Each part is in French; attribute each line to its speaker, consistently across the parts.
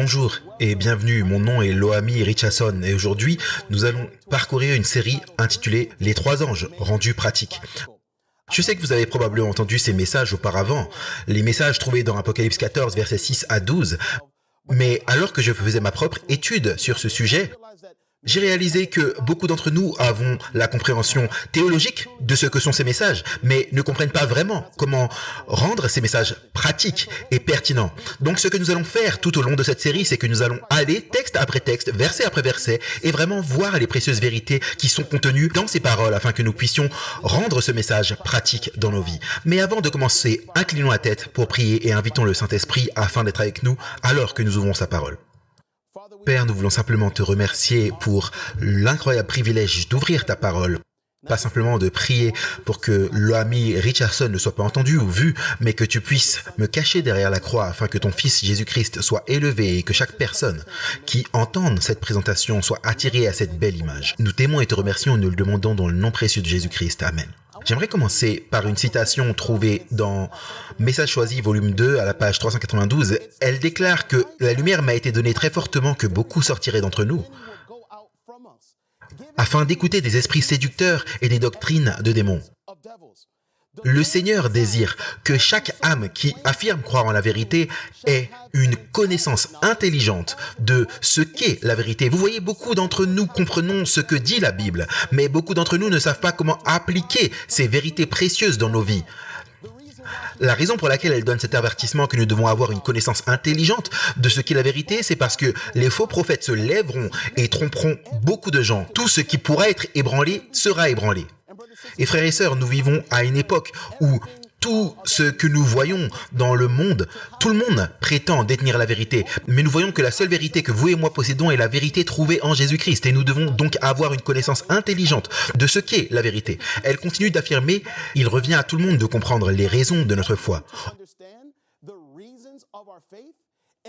Speaker 1: Bonjour et bienvenue, mon nom est Loami Richardson et aujourd'hui nous allons parcourir une série intitulée « Les trois anges rendus pratiques ». Je sais que vous avez probablement entendu ces messages auparavant, les messages trouvés dans Apocalypse 14 versets 6 à 12, mais alors que je faisais ma propre étude sur ce sujet, j'ai réalisé que beaucoup d'entre nous avons la compréhension théologique de ce que sont ces messages, mais ne comprennent pas vraiment comment rendre ces messages pratiques et pertinents. Donc ce que nous allons faire tout au long de cette série, c'est que nous allons aller texte après texte, verset après verset, et vraiment voir les précieuses vérités qui sont contenues dans ces paroles afin que nous puissions rendre ce message pratique dans nos vies. Mais avant de commencer, inclinons la tête pour prier et invitons le Saint-Esprit afin d'être avec nous alors que nous ouvrons sa parole. Père, nous voulons simplement te remercier pour l'incroyable privilège d'ouvrir ta parole. Pas simplement de prier pour que l'ami Richardson ne soit pas entendu ou vu, mais que tu puisses me cacher derrière la croix afin que ton Fils Jésus-Christ soit élevé et que chaque personne qui entende cette présentation soit attirée à cette belle image. Nous t'aimons et te remercions et nous le demandons dans le nom précieux de Jésus-Christ. Amen. J'aimerais commencer par une citation trouvée dans Message choisi, volume 2, à la page 392. Elle déclare que « La lumière m'a été donnée très fortement que beaucoup sortiraient d'entre nous, afin d'écouter des esprits séducteurs et des doctrines de démons. » Le Seigneur désire que chaque âme qui affirme croire en la vérité ait une connaissance intelligente de ce qu'est la vérité. Vous voyez, beaucoup d'entre nous comprenons ce que dit la Bible, mais beaucoup d'entre nous ne savent pas comment appliquer ces vérités précieuses dans nos vies. La raison pour laquelle elle donne cet avertissement que nous devons avoir une connaissance intelligente de ce qu'est la vérité, c'est parce que les faux prophètes se lèveront et tromperont beaucoup de gens. Tout ce qui pourra être ébranlé sera ébranlé. Et frères et sœurs, nous vivons à une époque où tout ce que nous voyons dans le monde, tout le monde prétend détenir la vérité. Mais nous voyons que la seule vérité que vous et moi possédons est la vérité trouvée en Jésus-Christ. Et nous devons donc avoir une connaissance intelligente de ce qu'est la vérité. Elle continue d'affirmer, il revient à tout le monde de comprendre les raisons de notre foi.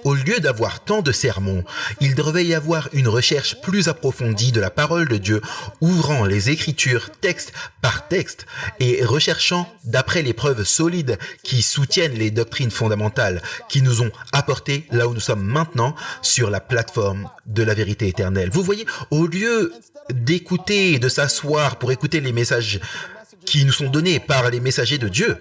Speaker 1: Au lieu d'avoir tant de sermons, il devrait y avoir une recherche plus approfondie de la parole de Dieu, ouvrant les Écritures texte par texte et recherchant d'après les preuves solides qui soutiennent les doctrines fondamentales qui nous ont apporté là où nous sommes maintenant sur la plateforme de la vérité éternelle. Vous voyez, au lieu d'écouter et de s'asseoir pour écouter les messages qui nous sont donnés par les messagers de Dieu,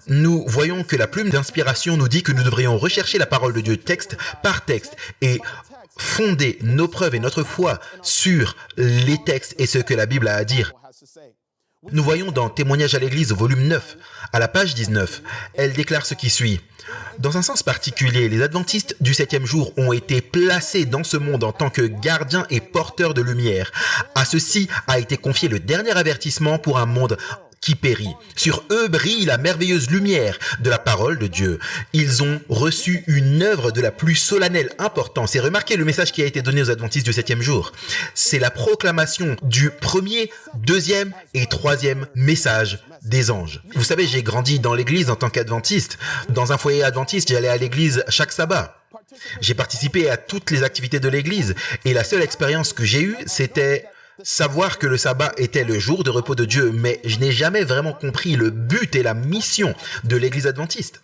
Speaker 1: nous voyons que la plume d'inspiration nous dit que nous devrions rechercher la parole de Dieu texte par texte et fonder nos preuves et notre foi sur les textes et ce que la Bible a à dire. Nous voyons dans Témoignages à l'Église, volume 9, à la page 19, elle déclare ce qui suit. Dans un sens particulier, les adventistes du 7e jour ont été placés dans ce monde en tant que gardiens et porteurs de lumière. À ceux-ci a été confié le dernier avertissement pour un monde qui périt. Sur eux brille la merveilleuse lumière de la parole de Dieu. Ils ont reçu une œuvre de la plus solennelle importance. Et remarquez le message qui a été donné aux adventistes du 7e jour. C'est la proclamation du premier, deuxième et troisième message des anges. Vous savez, j'ai grandi dans l'église en tant qu'adventiste. Dans un foyer adventiste, j'allais à l'église chaque sabbat. J'ai participé à toutes les activités de l'église. Et la seule expérience que j'ai eue, c'était savoir que le sabbat était le jour de repos de Dieu, mais je n'ai jamais vraiment compris le but et la mission de l'église adventiste.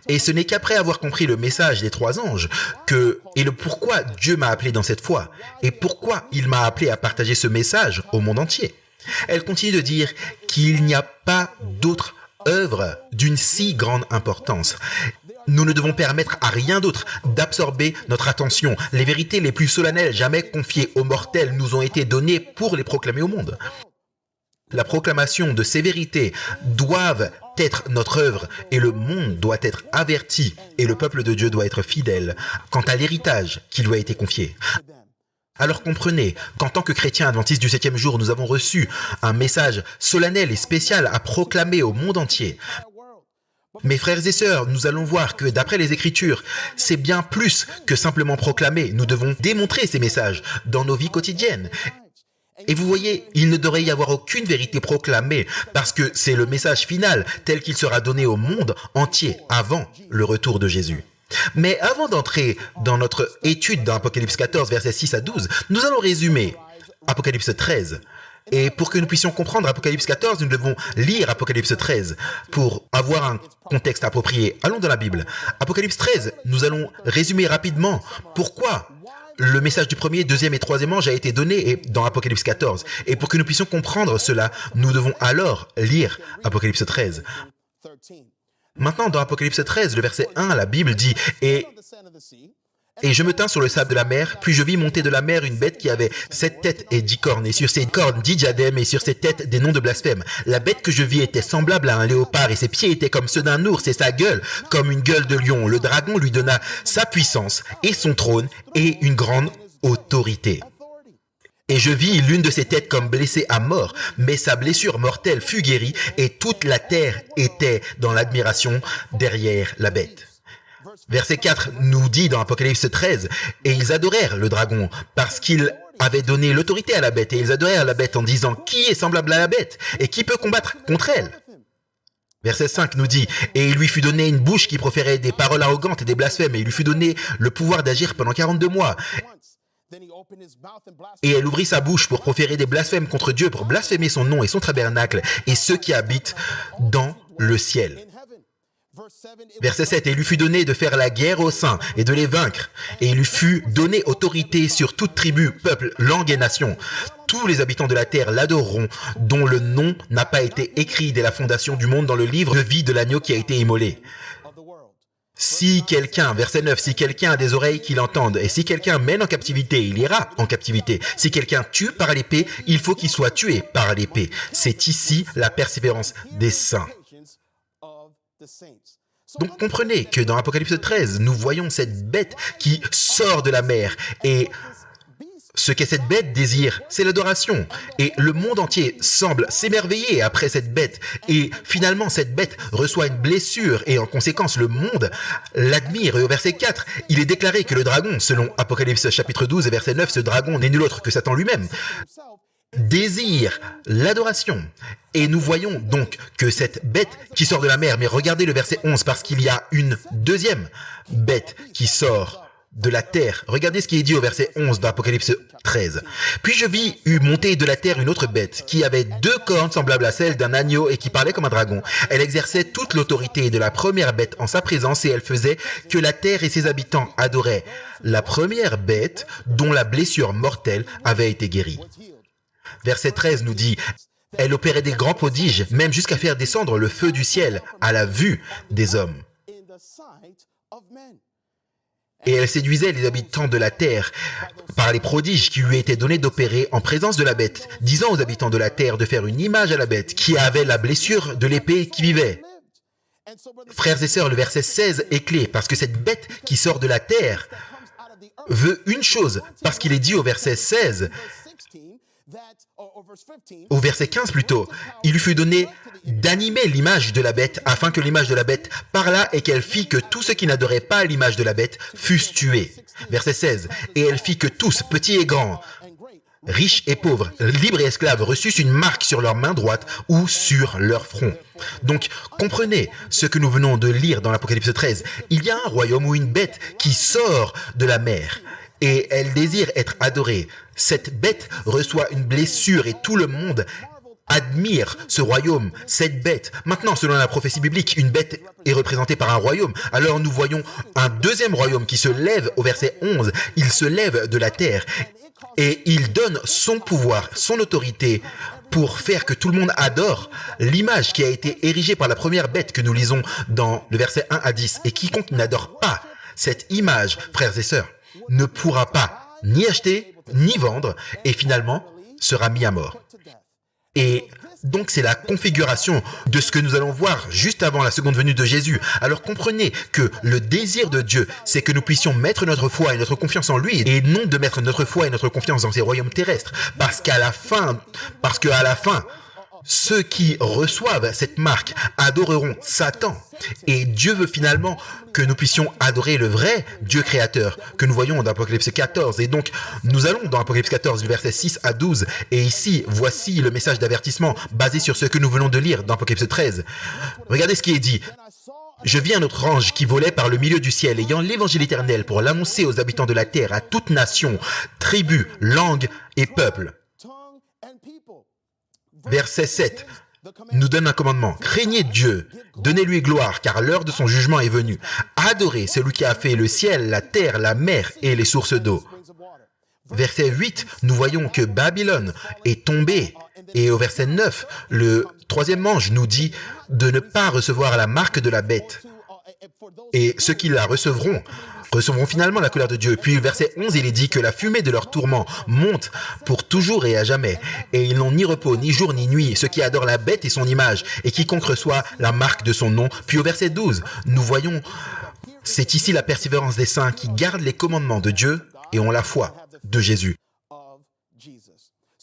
Speaker 1: Et ce n'est qu'après avoir compris le message des trois anges et le pourquoi Dieu m'a appelé dans cette foi et pourquoi il m'a appelé à partager ce message au monde entier. Elle continue de dire qu'il n'y a pas d'autre œuvre d'une si grande importance. Nous ne devons permettre à rien d'autre d'absorber notre attention. Les vérités les plus solennelles jamais confiées aux mortels nous ont été données pour les proclamer au monde. La proclamation de ces vérités doivent être notre œuvre et le monde doit être averti et le peuple de Dieu doit être fidèle quant à l'héritage qui lui a été confié. Alors comprenez qu'en tant que chrétiens adventistes du 7e jour, nous avons reçu un message solennel et spécial à proclamer au monde entier. Mes frères et sœurs, nous allons voir que d'après les Écritures, c'est bien plus que simplement proclamer. Nous devons démontrer ces messages dans nos vies quotidiennes. Et vous voyez, il ne devrait y avoir aucune vérité proclamée parce que c'est le message final tel qu'il sera donné au monde entier avant le retour de Jésus. Mais avant d'entrer dans notre étude d'Apocalypse 14, versets 6 à 12, nous allons résumer Apocalypse 13. Et pour que nous puissions comprendre Apocalypse 14, nous devons lire Apocalypse 13 pour avoir un contexte approprié. Allons dans la Bible. Apocalypse 13, nous allons résumer rapidement pourquoi le message du premier, deuxième et troisième ange a été donné dans Apocalypse 14. Et pour que nous puissions comprendre cela, nous devons alors lire Apocalypse 13. Maintenant, dans Apocalypse 13, le verset 1, la Bible dit « Et je me tins sur le sable de la mer, puis je vis monter de la mer une bête qui avait 7 têtes et 10 cornes, et sur ses cornes 10 diadèmes, et sur ses têtes des noms de blasphème. La bête que je vis était semblable à un léopard, et ses pieds étaient comme ceux d'un ours, et sa gueule comme une gueule de lion. Le dragon lui donna sa puissance, et son trône, et une grande autorité. Et je vis l'une de ses têtes comme blessée à mort, mais sa blessure mortelle fut guérie, et toute la terre était dans l'admiration derrière la bête. » Verset 4 nous dit dans Apocalypse 13, « Et ils adorèrent le dragon, parce qu'il avait donné l'autorité à la bête, et ils adorèrent la bête en disant, « Qui est semblable à la bête, et qui peut combattre contre elle ?» Verset 5 nous dit, « Et il lui fut donné une bouche qui proférait des paroles arrogantes et des blasphèmes, et il lui fut donné le pouvoir d'agir pendant 42 mois. Et elle ouvrit sa bouche pour proférer des blasphèmes contre Dieu, pour blasphémer son nom et son tabernacle, et ceux qui habitent dans le ciel. » Verset 7, « Et il lui fut donné de faire la guerre aux saints et de les vaincre. Et il lui fut donné autorité sur toute tribu, peuple, langue et nation. Tous les habitants de la terre l'adoreront, dont le nom n'a pas été écrit dès la fondation du monde dans le livre de vie de l'agneau qui a été immolé. Si quelqu'un, verset 9, si quelqu'un a des oreilles qu'il entende, et si quelqu'un mène en captivité, il ira en captivité. Si quelqu'un tue par l'épée, il faut qu'il soit tué par l'épée. C'est ici la persévérance des saints. » Donc comprenez que dans Apocalypse 13, nous voyons cette bête qui sort de la mer. Et ce que cette bête désire, c'est l'adoration. Et le monde entier semble s'émerveiller après cette bête. Et finalement, cette bête reçoit une blessure et en conséquence, le monde l'admire. Et au verset 4, il est déclaré que le dragon, selon Apocalypse chapitre 12 et verset 9, ce dragon n'est nul autre que Satan lui-même, désire l'adoration. Et nous voyons donc que cette bête qui sort de la mer, mais regardez le verset 11, parce qu'il y a une deuxième bête qui sort de la terre. Regardez ce qui est dit au verset 11 d'Apocalypse 13. « Puis je vis monter de la terre une autre bête, qui avait 2 cornes semblables à celles d'un agneau et qui parlait comme un dragon. Elle exerçait toute l'autorité de la première bête en sa présence et elle faisait que la terre et ses habitants adoraient la première bête dont la blessure mortelle avait été guérie. » Verset 13 nous dit, « Elle opérait des grands prodiges, même jusqu'à faire descendre le feu du ciel à la vue des hommes. Et elle séduisait les habitants de la terre par les prodiges qui lui étaient donnés d'opérer en présence de la bête, disant aux habitants de la terre de faire une image à la bête qui avait la blessure de l'épée qui vivait. » Frères et sœurs, le verset 16 est clé, parce que cette bête qui sort de la terre veut une chose, parce qu'il est dit au verset 16, au verset 15 plutôt, il lui fut donné d'animer l'image de la bête afin que l'image de la bête parlât et qu'elle fit que tous ceux qui n'adoraient pas l'image de la bête fussent tués. Verset 16, et elle fit que tous, petits et grands, riches et pauvres, libres et esclaves, reçussent une marque sur leur main droite ou sur leur front. Donc, comprenez ce que nous venons de lire dans l'Apocalypse 13. Il y a un royaume où une bête qui sort de la mer et elle désire être adorée. Cette bête reçoit une blessure et tout le monde admire ce royaume, cette bête. Maintenant, selon la prophétie biblique, une bête est représentée par un royaume. Alors nous voyons un deuxième royaume qui se lève au verset 11. Il se lève de la terre et il donne son pouvoir, son autorité pour faire que tout le monde adore l'image qui a été érigée par la première bête que nous lisons dans le verset 1 à 10. Et quiconque n'adore pas cette image, frères et sœurs, ne pourra pas ni acheter, ni vendre, et finalement sera mis à mort. Et donc c'est la configuration de ce que nous allons voir juste avant la seconde venue de Jésus. Alors comprenez que le désir de Dieu, c'est que nous puissions mettre notre foi et notre confiance en lui, et non de mettre notre foi et notre confiance dans ces royaumes terrestres. Parce qu'à la fin, ceux qui reçoivent cette marque adoreront Satan. Et Dieu veut finalement que nous puissions adorer le vrai Dieu créateur que nous voyons dans Apocalypse 14. Et donc, nous allons dans Apocalypse 14, du verset 6 à 12. Et ici, voici le message d'avertissement basé sur ce que nous venons de lire dans Apocalypse 13. Regardez ce qui est dit. « Je vis un autre ange qui volait par le milieu du ciel, ayant l'évangile éternel pour l'annoncer aux habitants de la terre, à toute nation, tribu, langue et peuple. » Verset 7. nous donne un commandement. Craignez Dieu, donnez-lui gloire, car l'heure de son jugement est venue. Adorez celui qui a fait le ciel, la terre, la mer et les sources d'eau. Verset 8, nous voyons que Babylone est tombée. Et au verset 9, le troisième ange nous dit de ne pas recevoir la marque de la bête. Et ceux qui la recevront finalement la colère de Dieu. Puis le verset 11, il est dit que la fumée de leur tourment monte pour toujours et à jamais. Et ils n'ont ni repos, ni jour, ni nuit, ceux qui adorent la bête et son image, et quiconque reçoit la marque de son nom. Puis au verset 12, nous voyons, c'est ici la persévérance des saints qui gardent les commandements de Dieu et ont la foi de Jésus.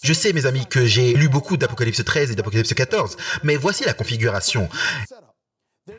Speaker 1: Je sais, mes amis, que j'ai lu beaucoup d'Apocalypse 13 et d'Apocalypse 14, mais voici la configuration.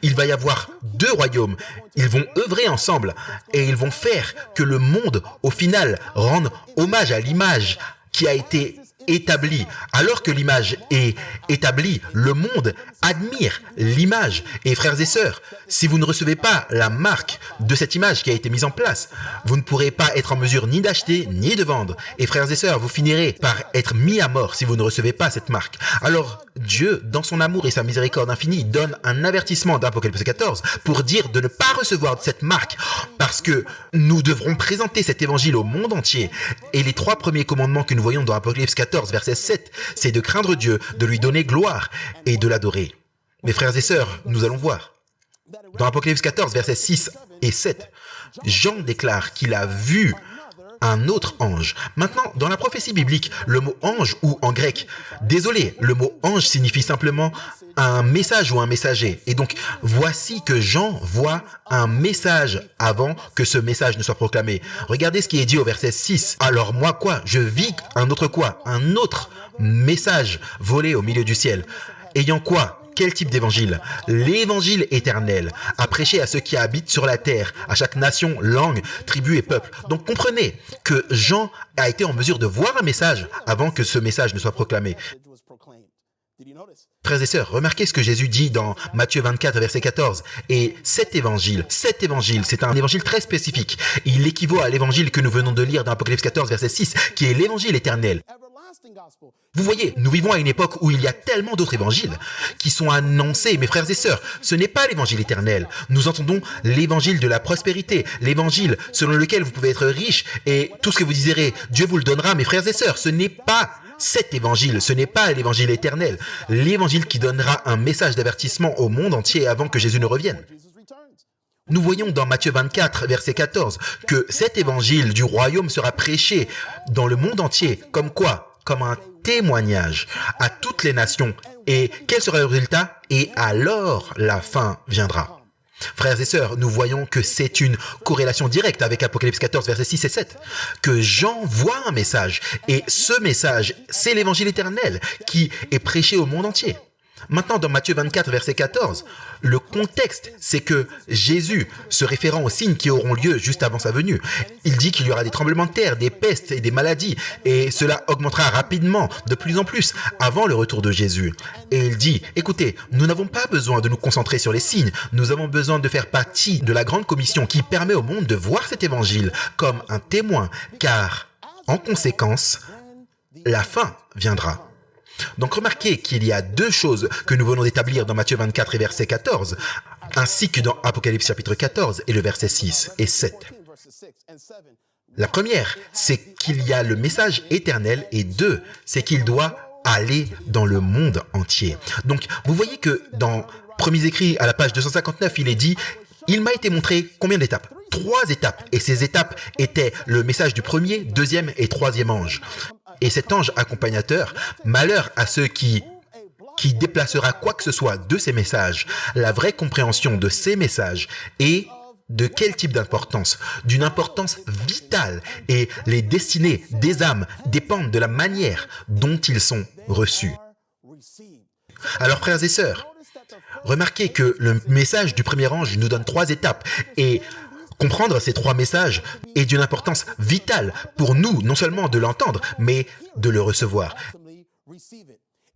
Speaker 1: Il va y avoir deux royaumes. Ils vont œuvrer ensemble et ils vont faire que le monde, au final, rende hommage à l'image qui a été établie. Alors que l'image est établie, le monde admire l'image. Et frères et sœurs, si vous ne recevez pas la marque de cette image qui a été mise en place, vous ne pourrez pas être en mesure ni d'acheter ni de vendre. Et frères et sœurs, vous finirez par être mis à mort si vous ne recevez pas cette marque. Alors, Dieu, dans son amour et sa miséricorde infinie, donne un avertissement d'Apocalypse 14 pour dire de ne pas recevoir cette marque parce que nous devrons présenter cet évangile au monde entier. Et les trois premiers commandements que nous voyons dans Apocalypse 14, verset 7, c'est de craindre Dieu, de lui donner gloire et de l'adorer. Mes frères et sœurs, nous allons voir. Dans Apocalypse 14, versets 6 et 7, Jean déclare qu'il a vu un autre ange. Maintenant, dans la prophétie biblique, le mot ange ou en grec, désolé, le mot ange signifie simplement un message ou un messager. Et donc, voici que Jean voit un message avant que ce message ne soit proclamé. Regardez ce qui est dit au verset 6. Alors moi quoi? Je vis un autre quoi? Un autre message volé au milieu du ciel. Ayant quoi? Quel type d'évangile? L'évangile éternel, à prêcher à ceux qui habitent sur la terre, à chaque nation, langue, tribu et peuple. Donc comprenez que Jean a été en mesure de voir un message avant que ce message ne soit proclamé. Frères et sœurs, remarquez ce que Jésus dit dans Matthieu 24, verset 14. Et cet évangile, c'est un évangile très spécifique. Il équivaut à l'évangile que nous venons de lire dans Apocalypse 14, verset 6, qui est l'évangile éternel. Vous voyez, nous vivons à une époque où il y a tellement d'autres évangiles qui sont annoncés. Mes frères et sœurs, ce n'est pas l'évangile éternel. Nous entendons l'évangile de la prospérité, l'évangile selon lequel vous pouvez être riche et tout ce que vous désirez, Dieu vous le donnera. Mes frères et sœurs, ce n'est pas cet évangile, ce n'est pas l'évangile éternel. L'évangile qui donnera un message d'avertissement au monde entier avant que Jésus ne revienne. Nous voyons dans Matthieu 24, verset 14, que cet évangile du royaume sera prêché dans le monde entier. Comme quoi? Comme un témoignage à toutes les nations. Et quel sera le résultat? Et alors la fin viendra. Frères et sœurs, nous voyons que c'est une corrélation directe avec Apocalypse 14, versets 6 et 7. Que Jean voit un message. Et ce message, c'est l'évangile éternel qui est prêché au monde entier. Maintenant, dans Matthieu 24, verset 14, le contexte, c'est que Jésus, se référant aux signes qui auront lieu juste avant sa venue, il dit qu'il y aura des tremblements de terre, des pestes et des maladies, et cela augmentera rapidement, de plus en plus, avant le retour de Jésus. Et il dit, écoutez, nous n'avons pas besoin de nous concentrer sur les signes, nous avons besoin de faire partie de la grande commission qui permet au monde de voir cet évangile comme un témoin, car, en conséquence, la fin viendra. Donc remarquez qu'il y a deux choses que nous venons d'établir dans Matthieu 24 et verset 14, ainsi que dans Apocalypse chapitre 14 et le verset 6 et 7. La première, c'est qu'il y a le message éternel et deux, c'est qu'il doit aller dans le monde entier. Donc vous voyez que dans Premiers écrits à la page 259, il est dit « Il m'a été montré combien d'étapes ?» 3 étapes. Et ces étapes étaient le message du premier, deuxième et troisième ange. Et cet ange accompagnateur, malheur à ceux qui déplacera quoi que ce soit de ces messages, la vraie compréhension de ces messages est de quel type d'importance? D'une importance vitale. Et les destinées des âmes dépendent de la manière dont ils sont reçus. Alors frères et sœurs, remarquez que le message du premier ange nous donne 3 étapes et comprendre ces 3 messages est d'une importance vitale pour nous, non seulement de l'entendre, mais de le recevoir.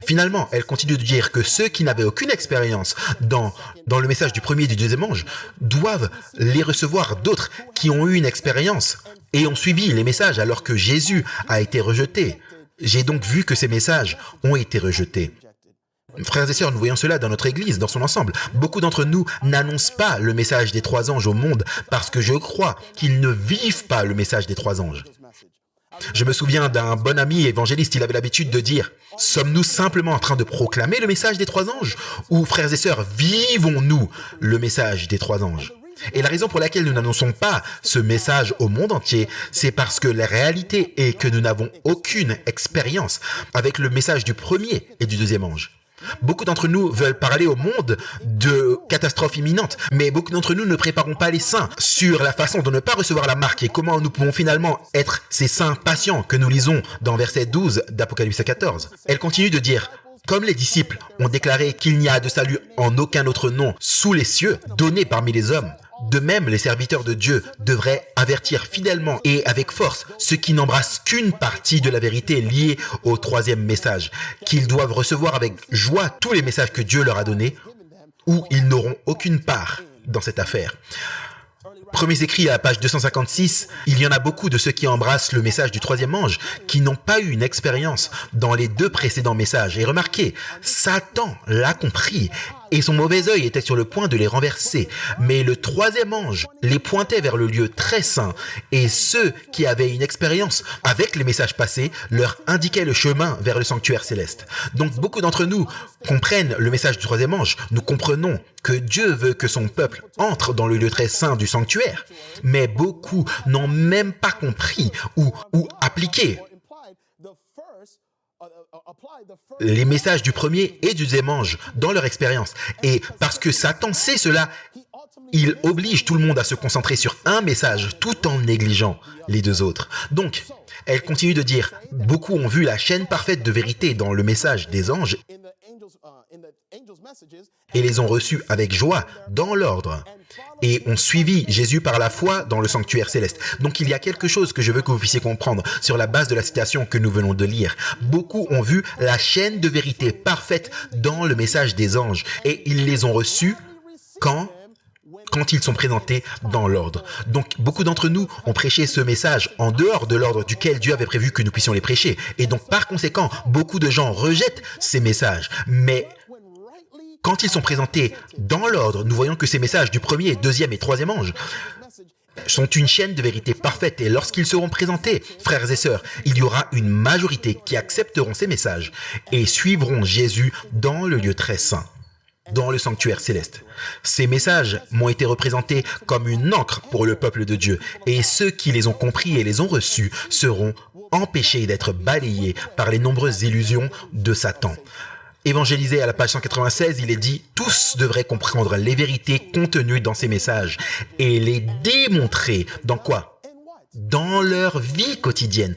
Speaker 1: Finalement, elle continue de dire que ceux qui n'avaient aucune expérience dans le message du premier et du deuxième ange doivent les recevoir d'autres qui ont eu une expérience et ont suivi les messages alors que Jésus a été rejeté. J'ai donc vu que ces messages ont été rejetés. Frères et sœurs, nous voyons cela dans notre Église, dans son ensemble. Beaucoup d'entre nous n'annoncent pas le message des 3 anges au monde parce que je crois qu'ils ne vivent pas le message des 3 anges. Je me souviens d'un bon ami évangéliste, il avait l'habitude de dire « Sommes-nous simplement en train de proclamer le message des 3 anges » ou « Frères et sœurs, vivons-nous le message des 3 anges » Et la raison pour laquelle nous n'annonçons pas ce message au monde entier, c'est parce que la réalité est que nous n'avons aucune expérience avec le message du premier et du deuxième ange. Beaucoup d'entre nous veulent parler au monde de catastrophes imminentes, mais beaucoup d'entre nous ne préparons pas les saints sur la façon de ne pas recevoir la marque et comment nous pouvons finalement être ces saints patients que nous lisons dans verset 12 d'Apocalypse 14. Elle continue de dire « Comme les disciples ont déclaré qu'il n'y a de salut en aucun autre nom sous les cieux, donné parmi les hommes, de même, les serviteurs de Dieu devraient avertir fidèlement et avec force ceux qui n'embrassent qu'une partie de la vérité liée au 3e message, qu'ils doivent recevoir avec joie tous les messages que Dieu leur a donnés, ou ils n'auront aucune part dans cette affaire. » Premiers écrits à la page 256, il y en a beaucoup de ceux qui embrassent le message du 3e ange qui n'ont pas eu une expérience dans les 2 précédents messages. Et remarquez, Satan l'a compris et son mauvais œil était sur le point de les renverser. Mais le 3e ange les pointait vers le lieu très saint et ceux qui avaient une expérience avec les messages passés leur indiquaient le chemin vers le sanctuaire céleste. Donc beaucoup d'entre nous comprennent le message du 3e ange. Nous comprenons que Dieu veut que son peuple entre dans le lieu très saint du sanctuaire. Mais beaucoup n'ont même pas compris ou appliqué les messages du premier et du deuxième ange dans leur expérience. Et parce que Satan sait cela, il oblige tout le monde à se concentrer sur un message tout en négligeant les 2 autres. Donc, elle continue de dire, beaucoup ont vu la chaîne parfaite de vérité dans le message des anges et les ont reçus avec joie dans l'ordre et ont suivi Jésus par la foi dans le sanctuaire céleste. Donc il y a quelque chose que je veux que vous puissiez comprendre sur la base de la citation que nous venons de lire. Beaucoup ont vu la chaîne de vérité parfaite dans le message des anges et ils les ont reçus quand ils sont présentés dans l'ordre. Donc, beaucoup d'entre nous ont prêché ce message en dehors de l'ordre duquel Dieu avait prévu que nous puissions les prêcher. Et donc, par conséquent, beaucoup de gens rejettent ces messages. Mais quand ils sont présentés dans l'ordre, nous voyons que ces messages du premier, deuxième et troisième ange sont une chaîne de vérité parfaite. Et lorsqu'ils seront présentés, frères et sœurs, il y aura une majorité qui accepteront ces messages et suivront Jésus dans le lieu très saint, dans le sanctuaire céleste. Ces messages m'ont été représentés comme une encre pour le peuple de Dieu, et ceux qui les ont compris et les ont reçus seront empêchés d'être balayés par les nombreuses illusions de Satan. Évangélisé à la page 196, il est dit « Tous devraient comprendre les vérités contenues dans ces messages et les démontrer. » Dans quoi ? Dans leur vie quotidienne.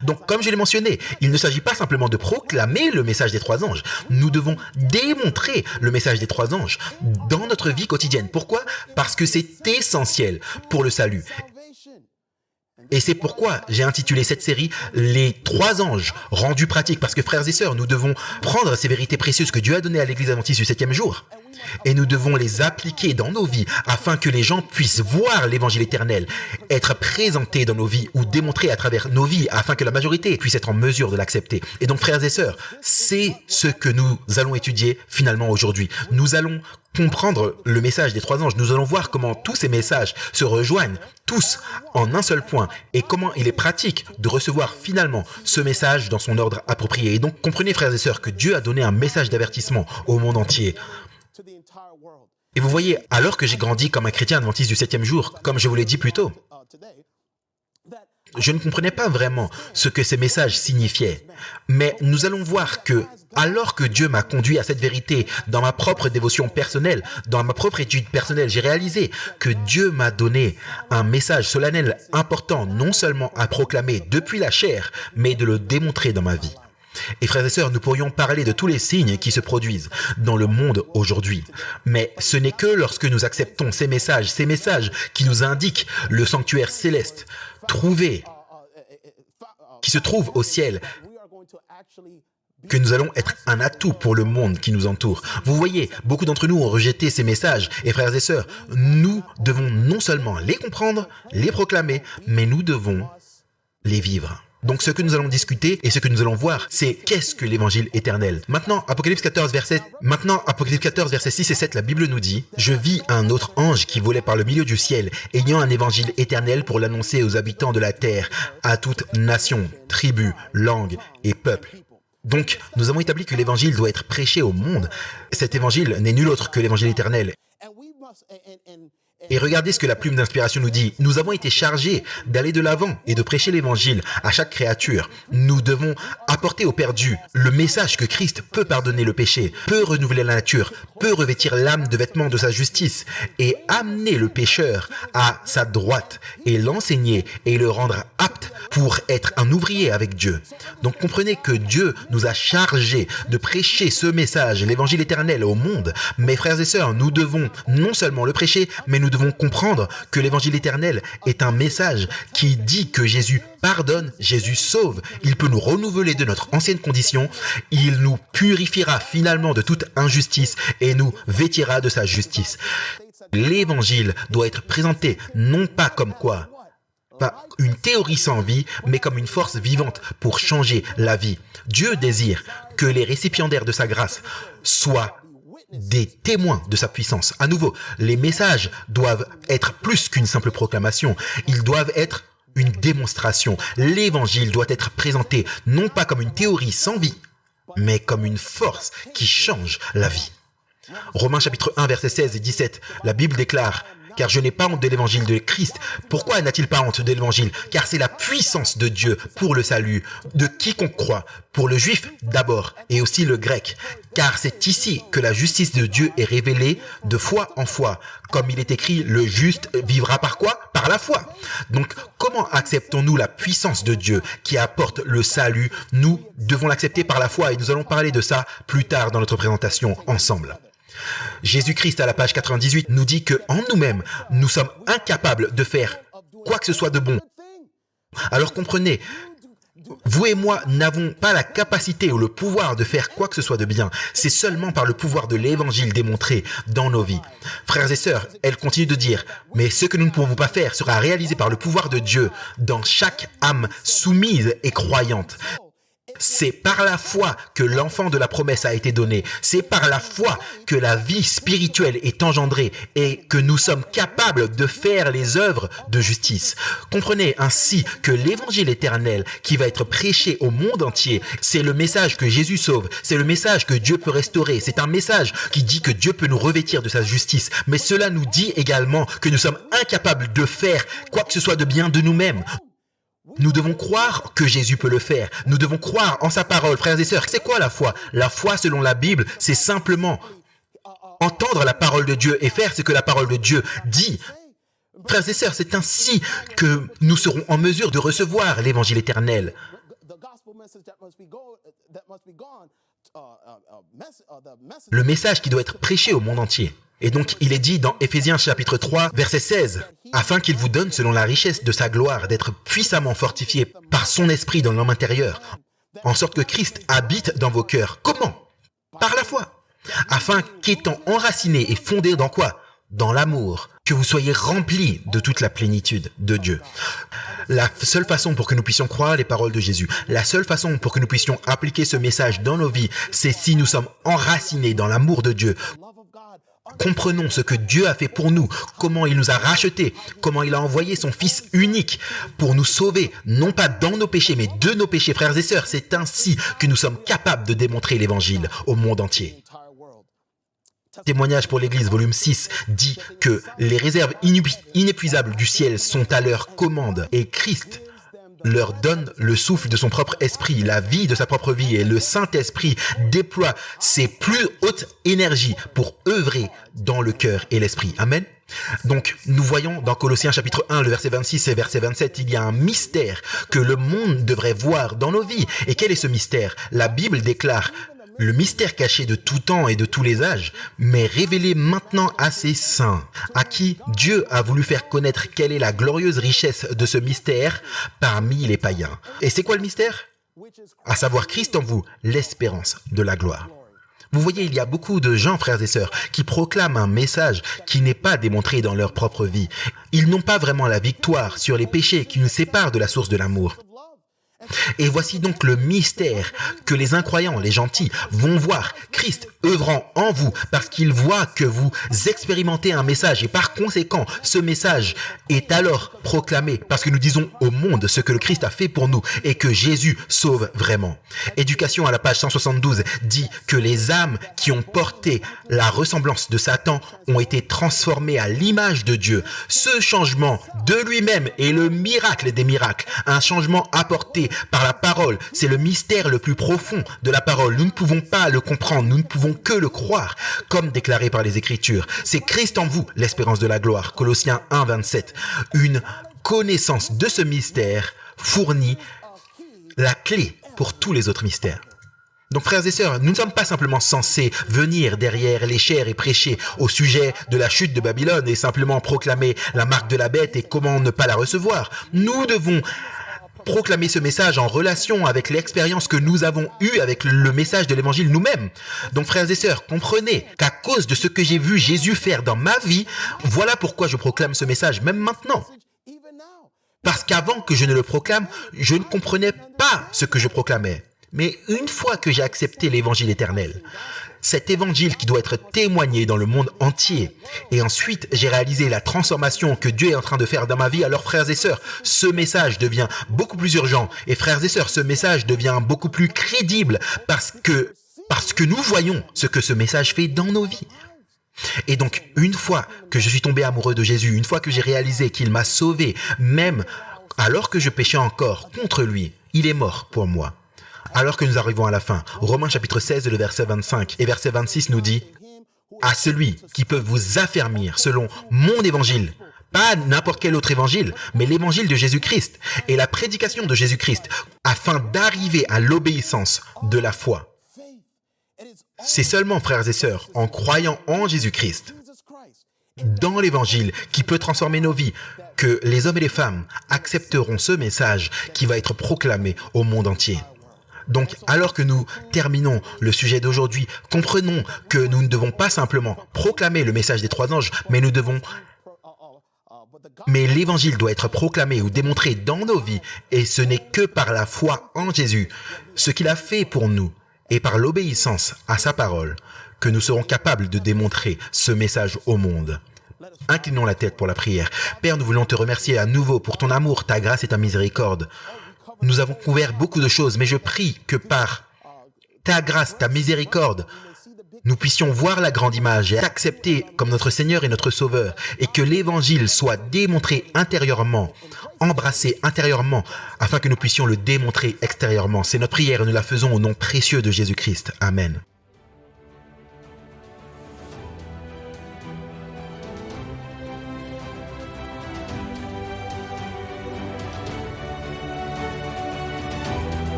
Speaker 1: Donc, comme je l'ai mentionné, il ne s'agit pas simplement de proclamer le message des 3 anges. Nous devons démontrer le message des 3 anges dans notre vie quotidienne. Pourquoi ? Parce que c'est essentiel pour le salut. Et c'est pourquoi j'ai intitulé cette série « Les 3 anges rendus pratiques ». Parce que, frères et sœurs, nous devons prendre ces vérités précieuses que Dieu a données à l'Église adventiste du 7e jour. Et nous devons les appliquer dans nos vies afin que les gens puissent voir l'évangile éternel, être présenté dans nos vies ou démontré à travers nos vies afin que la majorité puisse être en mesure de l'accepter. Et donc, frères et sœurs, c'est ce que nous allons étudier finalement aujourd'hui. Nous allons comprendre le message des 3 anges. Nous allons voir comment tous ces messages se rejoignent tous en un seul point et comment il est pratique de recevoir finalement ce message dans son ordre approprié. Et donc, comprenez, frères et sœurs, que Dieu a donné un message d'avertissement au monde entier. Et vous voyez, alors que j'ai grandi comme un chrétien adventiste du 7e jour, comme je vous l'ai dit plus tôt, je ne comprenais pas vraiment ce que ces messages signifiaient. Mais nous allons voir que, alors que Dieu m'a conduit à cette vérité dans ma propre dévotion personnelle, dans ma propre étude personnelle, j'ai réalisé que Dieu m'a donné un message solennel important, non seulement à proclamer depuis la chair, mais de le démontrer dans ma vie. Et frères et sœurs, nous pourrions parler de tous les signes qui se produisent dans le monde aujourd'hui. Mais ce n'est que lorsque nous acceptons ces messages qui nous indiquent le sanctuaire céleste, qui se trouve au ciel, que nous allons être un atout pour le monde qui nous entoure. Vous voyez, beaucoup d'entre nous ont rejeté ces messages. Et frères et sœurs, nous devons non seulement les comprendre, les proclamer, mais nous devons les vivre. Donc ce que nous allons discuter et ce que nous allons voir, c'est qu'est-ce que l'évangile éternel. Maintenant, Apocalypse 14, verset 6 et 7, la Bible nous dit « Je vis un autre ange qui volait par le milieu du ciel, ayant un évangile éternel pour l'annoncer aux habitants de la terre, à toute nation, tribu, langue et peuple. » Donc, nous avons établi que l'évangile doit être prêché au monde. Cet évangile n'est nul autre que l'évangile éternel. Et regardez ce que la plume d'inspiration nous dit. Nous avons été chargés d'aller de l'avant et de prêcher l'évangile à chaque créature. Nous devons apporter aux perdus le message que Christ peut pardonner le péché, peut renouveler la nature, peut revêtir l'âme de vêtements de sa justice et amener le pécheur à sa droite et l'enseigner et le rendre apte pour être un ouvrier avec Dieu. Donc comprenez que Dieu nous a chargés de prêcher ce message, l'évangile éternel au monde. Mes frères et sœurs, nous devons non seulement le prêcher, mais nous devons comprendre que l'évangile éternel est un message qui dit que Jésus pardonne, Jésus sauve, il peut nous renouveler de notre ancienne condition, il nous purifiera finalement de toute injustice et nous vêtira de sa justice. L'évangile doit être présenté non pas comme quoi, pas une théorie sans vie, mais comme une force vivante pour changer la vie. Dieu désire que les récipiendaires de sa grâce soient des témoins de sa puissance. À nouveau, les messages doivent être plus qu'une simple proclamation. Ils doivent être une démonstration. L'évangile doit être présenté non pas comme une théorie sans vie, mais comme une force qui change la vie. Romains chapitre 1, versets 16 et 17, la Bible déclare « Car je n'ai pas honte de l'évangile de Christ. » Pourquoi n'a-t-il pas honte de l'évangile? Car c'est la puissance de Dieu pour le salut de quiconque croit, pour le juif d'abord et aussi le grec. Car c'est ici que la justice de Dieu est révélée de foi en foi. Comme il est écrit, le juste vivra par quoi? Par la foi. Donc, comment acceptons-nous la puissance de Dieu qui apporte le salut? Nous devons l'accepter par la foi et nous allons parler de ça plus tard dans notre présentation ensemble. Jésus-Christ à la page 98 nous dit que en nous-mêmes, nous sommes incapables de faire quoi que ce soit de bon. Alors comprenez, vous et moi n'avons pas la capacité ou le pouvoir de faire quoi que ce soit de bien. C'est seulement par le pouvoir de l'évangile démontré dans nos vies. Frères et sœurs, elle continue de dire, mais ce que nous ne pouvons pas faire sera réalisé par le pouvoir de Dieu dans chaque âme soumise et croyante. C'est par la foi que l'enfant de la promesse a été donné. C'est par la foi que la vie spirituelle est engendrée et que nous sommes capables de faire les œuvres de justice. Comprenez ainsi que l'évangile éternel qui va être prêché au monde entier, c'est le message que Jésus sauve, c'est le message que Dieu peut restaurer, c'est un message qui dit que Dieu peut nous revêtir de sa justice. Mais cela nous dit également que nous sommes incapables de faire quoi que ce soit de bien de nous-mêmes. Nous devons croire que Jésus peut le faire. Nous devons croire en sa parole, frères et sœurs. C'est quoi la foi? La foi, selon la Bible, c'est simplement entendre la parole de Dieu et faire ce que la parole de Dieu dit. Frères et sœurs, c'est ainsi que nous serons en mesure de recevoir l'évangile éternel. Le message qui doit être prêché au monde entier. Et donc, il est dit dans Éphésiens chapitre 3, verset 16, « Afin qu'il vous donne, selon la richesse de sa gloire, d'être puissamment fortifié par son esprit dans l'homme intérieur, en sorte que Christ habite dans vos cœurs. » Comment? Par la foi. Afin qu'étant enraciné et fondé dans quoi? Dans l'amour, que vous soyez remplis de toute la plénitude de Dieu. La seule façon pour que nous puissions croire les paroles de Jésus, la seule façon pour que nous puissions appliquer ce message dans nos vies, c'est si nous sommes enracinés dans l'amour de Dieu. Comprenons ce que Dieu a fait pour nous, comment il nous a rachetés, comment il a envoyé son Fils unique pour nous sauver, non pas dans nos péchés, mais de nos péchés, frères et sœurs. C'est ainsi que nous sommes capables de démontrer l'Évangile au monde entier. Témoignage pour l'Église, volume 6, dit que les réserves inépuisables du ciel sont à leur commande et Christ leur donne le souffle de son propre esprit, la vie de sa propre vie, et le Saint-Esprit déploie ses plus hautes énergies pour œuvrer dans le cœur et l'esprit. Amen. Donc, nous voyons dans Colossiens chapitre 1, le verset 26 et verset 27, il y a un mystère que le monde devrait voir dans nos vies. Et quel est ce mystère? La Bible déclare: le mystère caché de tout temps et de tous les âges, mais révélé maintenant à ses saints, à qui Dieu a voulu faire connaître quelle est la glorieuse richesse de ce mystère parmi les païens. Et c'est quoi le mystère? À savoir Christ en vous, l'espérance de la gloire. Vous voyez, il y a beaucoup de gens, frères et sœurs, qui proclament un message qui n'est pas démontré dans leur propre vie. Ils n'ont pas vraiment la victoire sur les péchés qui nous séparent de la source de l'amour. Et voici donc le mystère que les incroyants, les gentils, vont voir Christ œuvrant en vous parce qu'ils voient que vous expérimentez un message et par conséquent, ce message est alors proclamé parce que nous disons au monde ce que le Christ a fait pour nous et que Jésus sauve vraiment. Éducation à la page 172 dit que les âmes qui ont porté la ressemblance de Satan ont été transformées à l'image de Dieu. Ce changement de lui-même est le miracle des miracles, un changement apporté par la parole. C'est le mystère le plus profond de la parole. Nous ne pouvons pas le comprendre, nous ne pouvons que le croire, comme déclaré par les Écritures. C'est Christ en vous, l'espérance de la gloire. Colossiens 1, 27. Une connaissance de ce mystère fournit la clé pour tous les autres mystères. Donc frères et sœurs, nous ne sommes pas simplement censés venir derrière les chairs et prêcher au sujet de la chute de Babylone et simplement proclamer la marque de la bête et comment ne pas la recevoir. Nous devons proclamer ce message en relation avec l'expérience que nous avons eue avec le message de l'évangile nous-mêmes. Donc frères et sœurs, comprenez qu'à cause de ce que j'ai vu Jésus faire dans ma vie, voilà pourquoi je proclame ce message, même maintenant. Parce qu'avant que je ne le proclame, je ne comprenais pas ce que je proclamais. Mais une fois que j'ai accepté l'évangile éternel, cet évangile qui doit être témoigné dans le monde entier, et ensuite j'ai réalisé la transformation que Dieu est en train de faire dans ma vie, alors frères et sœurs, ce message devient beaucoup plus urgent. Et frères et sœurs, ce message devient beaucoup plus crédible parce que nous voyons ce que ce message fait dans nos vies. Et donc, une fois que je suis tombé amoureux de Jésus, une fois que j'ai réalisé qu'il m'a sauvé, même alors que je péchais encore contre lui, il est mort pour moi. Alors que nous arrivons à la fin, Romains chapitre 16, le verset 25 et verset 26 nous dit « À celui qui peut vous affermir selon mon évangile », pas n'importe quel autre évangile, mais l'évangile de Jésus-Christ et la prédication de Jésus-Christ, afin d'arriver à l'obéissance de la foi. C'est seulement, frères et sœurs, en croyant en Jésus-Christ, dans l'évangile qui peut transformer nos vies, que les hommes et les femmes accepteront ce message qui va être proclamé au monde entier. Donc, alors que nous terminons le sujet d'aujourd'hui, comprenons que nous ne devons pas simplement proclamer le message des trois anges, mais l'évangile doit être proclamé ou démontré dans nos vies, et ce n'est que par la foi en Jésus, ce qu'il a fait pour nous, et par l'obéissance à sa parole, que nous serons capables de démontrer ce message au monde. Inclinons la tête pour la prière. Père, nous voulons te remercier à nouveau pour ton amour, ta grâce et ta miséricorde. Nous avons couvert beaucoup de choses, mais je prie que par ta grâce, ta miséricorde, nous puissions voir la grande image et accepter comme notre Seigneur et notre Sauveur, et que l'Évangile soit démontré intérieurement, embrassé intérieurement, afin que nous puissions le démontrer extérieurement. C'est notre prière et nous la faisons au nom précieux de Jésus-Christ. Amen.